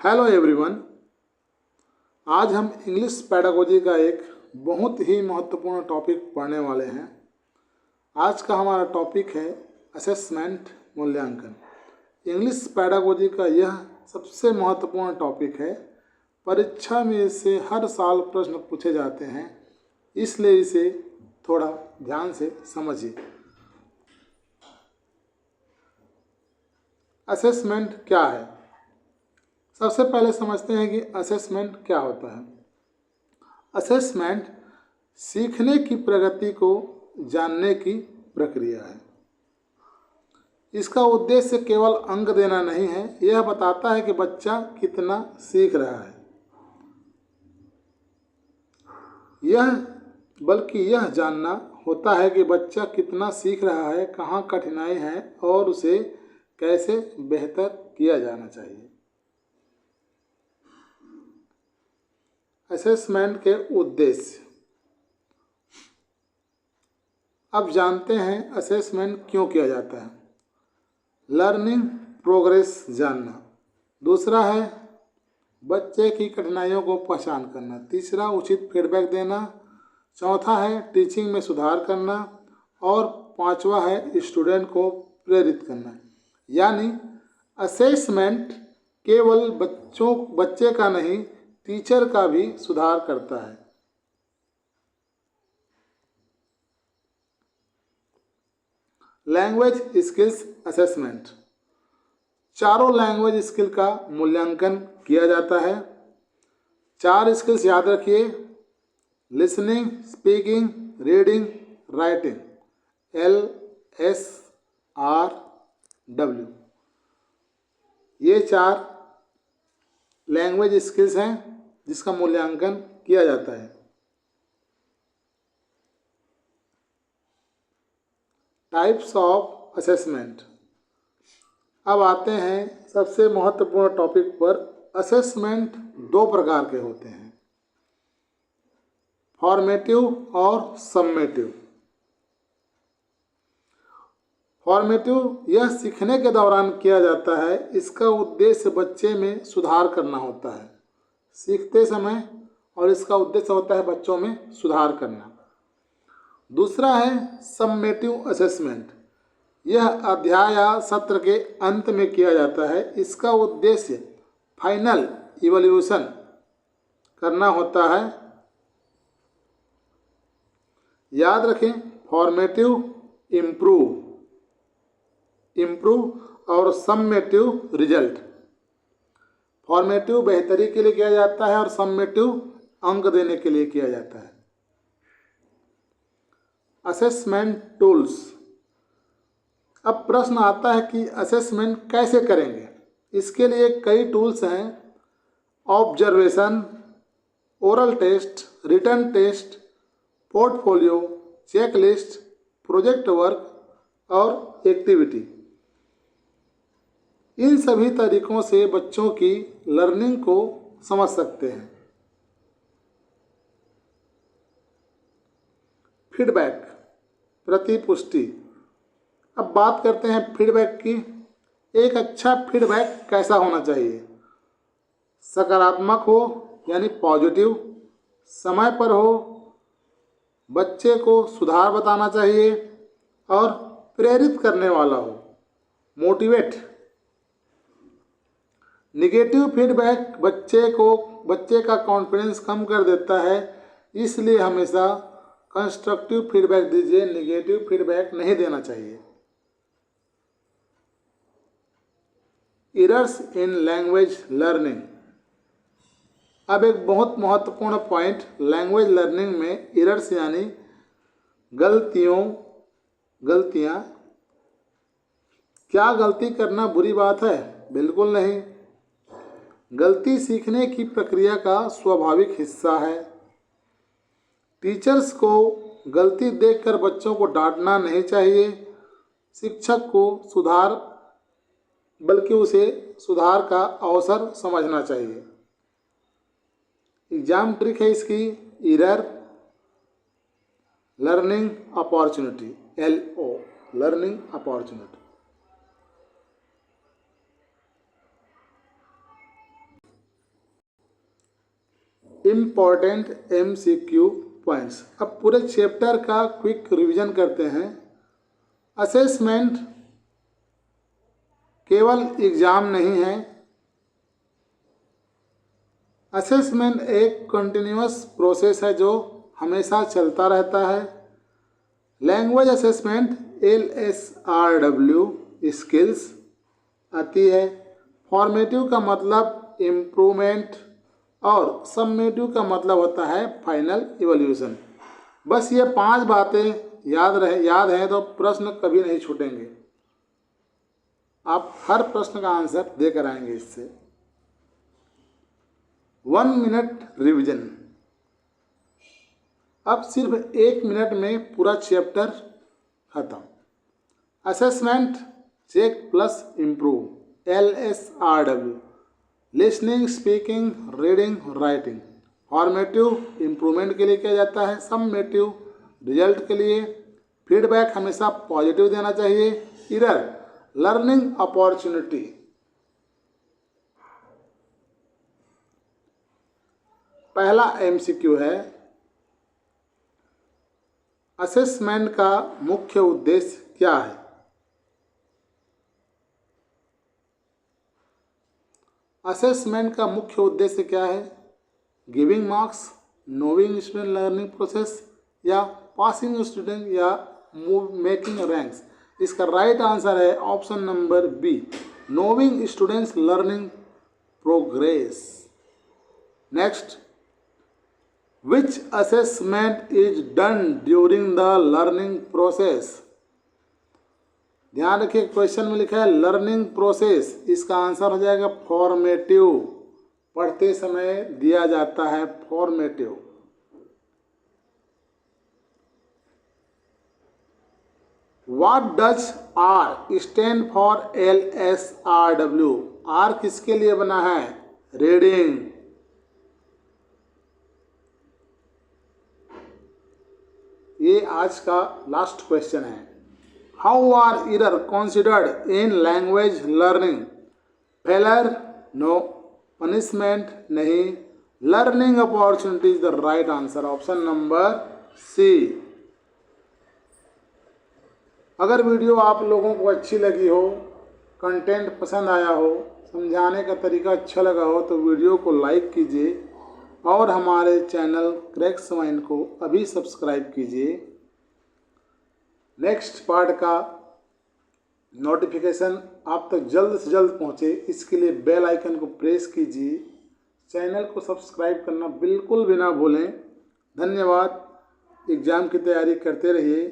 Hello everyone. आज हम English pedagogy का एक बहुत ही महत्वपूर्ण टॉपिक पढ़ने वाले हैं। आज का हमारा टॉपिक है असेसमेंट, मूल्यांकन। इंग्लिश पैडागोजी का यह सबसे महत्वपूर्ण टॉपिक है। परीक्षा में इससे हर साल प्रश्न पूछे जाते हैं, इसलिए इसे थोड़ा ध्यान से समझिए। असेसमेंट क्या है? सबसे पहले समझते हैं कि असेसमेंट क्या होता है। असेसमेंट सीखने की प्रगति को जानने की प्रक्रिया है। इसका उद्देश्य केवल अंक देना नहीं है, यह बताता है कि बच्चा कितना सीख रहा है। बल्कि यह जानना होता है कि बच्चा कितना सीख रहा है, कहाँ कठिनाई है और उसे कैसे बेहतर किया जाना चाहिए। असेसमेंट के उद्देश्य अब जानते हैं। असेसमेंट क्यों किया जाता है? लर्निंग प्रोग्रेस जानना। दूसरा है बच्चे की कठिनाइयों को पहचान करना। तीसरा उचित फीडबैक देना। चौथा है टीचिंग में सुधार करना। और पांचवा है स्टूडेंट को प्रेरित करना। यानी असेसमेंट केवल बच्चे का नहीं, टीचर का भी सुधार करता है। Language skills assessment. चारों लैंग्वेज स्किल का मूल्यांकन किया जाता है। 4 स्किल्स याद रखिए: listening, speaking, reading, writing. LSRW। ये 4 लैंग्वेज स्किल्स हैं जिसका मूल्यांकन किया जाता है। Types of assessment. अब आते हैं सबसे महत्वपूर्ण टॉपिक पर। असेसमेंट 2 प्रकार के होते हैं, फॉर्मेटिव और सम्मेटिव। फॉर्मेटिव यह सीखने के दौरान किया जाता है। इसका उद्देश्य बच्चे में सुधार करना होता है सीखते समय, और इसका उद्देश्य होता है बच्चों में सुधार करना। दूसरा है सम्मेटिव असेसमेंट। यह अध्याय या सत्र के अंत में किया जाता है। इसका उद्देश्य फाइनल इवैल्यूएशन करना होता है। याद रखें, फॉर्मेटिव इम्प्रूव और सम्मेटिव रिजल्ट। फॉर्मेटिव बेहतरी के लिए किया जाता है और सम्मेटिव अंक देने के लिए किया जाता है। Assessment tools. अब प्रश्न आता है कि असेसमेंट कैसे करेंगे। इसके लिए कई टूल्स हैं: observation, oral test, written test, portfolio, checklist, project work और एक्टिविटी। इन सभी तरीकों से बच्चों की लर्निंग को समझ सकते हैं। फीडबैक, प्रतिपुष्टि। अब बात करते हैं फीडबैक की। एक अच्छा फीडबैक कैसा होना चाहिए? सकारात्मक हो यानी पॉजिटिव, समय पर हो, बच्चे को सुधार बताना चाहिए और प्रेरित करने वाला हो, मोटिवेट। निगेटिव फीडबैक बच्चे का कॉन्फिडेंस कम कर देता है, इसलिए हमेशा कंस्ट्रक्टिव फीडबैक दीजिए, निगेटिव फीडबैक नहीं देना चाहिए। Errors in language learning. अब एक बहुत महत्वपूर्ण पॉइंट, लैंग्वेज लर्निंग में एरर्स यानी गलतियाँ। क्या गलती करना बुरी बात है? बिल्कुल नहीं। गलती सीखने की प्रक्रिया का स्वाभाविक हिस्सा है। टीचर्स को गलती देखकर बच्चों को डांटना नहीं चाहिए। शिक्षक को उसे सुधार का अवसर समझना चाहिए। एग्जाम ट्रिक है इसकी: error learning opportunity, LO, learning opportunity. Important MCQ points. अब पूरे चैप्टर का क्विक रिवीजन करते हैं। असेसमेंट केवल एग्जाम नहीं है। असेसमेंट एक कंटिन्यूअस प्रोसेस है जो हमेशा चलता रहता है। लैंग्वेज असेसमेंट LSRW स्किल्स आती है। फॉर्मेटिव का मतलब इम्प्रूवमेंट और सम्मेटिव का मतलब होता है फाइनल इवोल्यूशन। बस ये 5 बातें याद हैं तो प्रश्न कभी नहीं छूटेंगे। आप हर प्रश्न का आंसर देकर आएंगे इससे। 1 मिनट रिवीजन। अब सिर्फ 1 मिनट में पूरा चैप्टर खत्म। Assessment check plus improve LSRW, listening, speaking, reading, writing. Formative improvement के लिए किया जाता है। सम्मेटिव रिजल्ट के लिए। फीडबैक हमेशा पॉजिटिव देना चाहिए। Error learning opportunity. पहला MCQ है, असेसमेंट का मुख्य उद्देश्य क्या है? असेसमेंट का मुख्य उद्देश्य क्या है? Giving marks, knowing student learning process, या पासिंग स्टूडेंट, या मेकिंग रैंक्स। इसका राइट आंसर है option number B, knowing students learning progress. Next, which assessment is done during the learning process? ध्यान रखिए, क्वेश्चन में लिखा है लर्निंग प्रोसेस। इसका आंसर हो जाएगा फॉर्मेटिव। पढ़ते समय दिया जाता है formative. What does R stand for LSRW? R किसके लिए बना है? रीडिंग। ये आज का लास्ट क्वेश्चन है। How are error considered in language learning? Failure? No. Punishment? नहीं। Learning opportunity is the right answer, option number C. अगर वीडियो आप लोगों को अच्छी लगी हो, कंटेंट पसंद आया हो, समझाने का तरीका अच्छा लगा हो तो वीडियो को लाइक कीजिए और हमारे चैनल क्रैक्स माइंड को अभी सब्सक्राइब कीजिए। नेक्स्ट पार्ट का नोटिफिकेशन आप तक जल्द से जल्द पहुंचे, इसके लिए बेल आइकन को प्रेस कीजिए। चैनल को सब्सक्राइब करना बिल्कुल भी ना भूलें। धन्यवाद। एग्ज़ाम की तैयारी करते रहिए।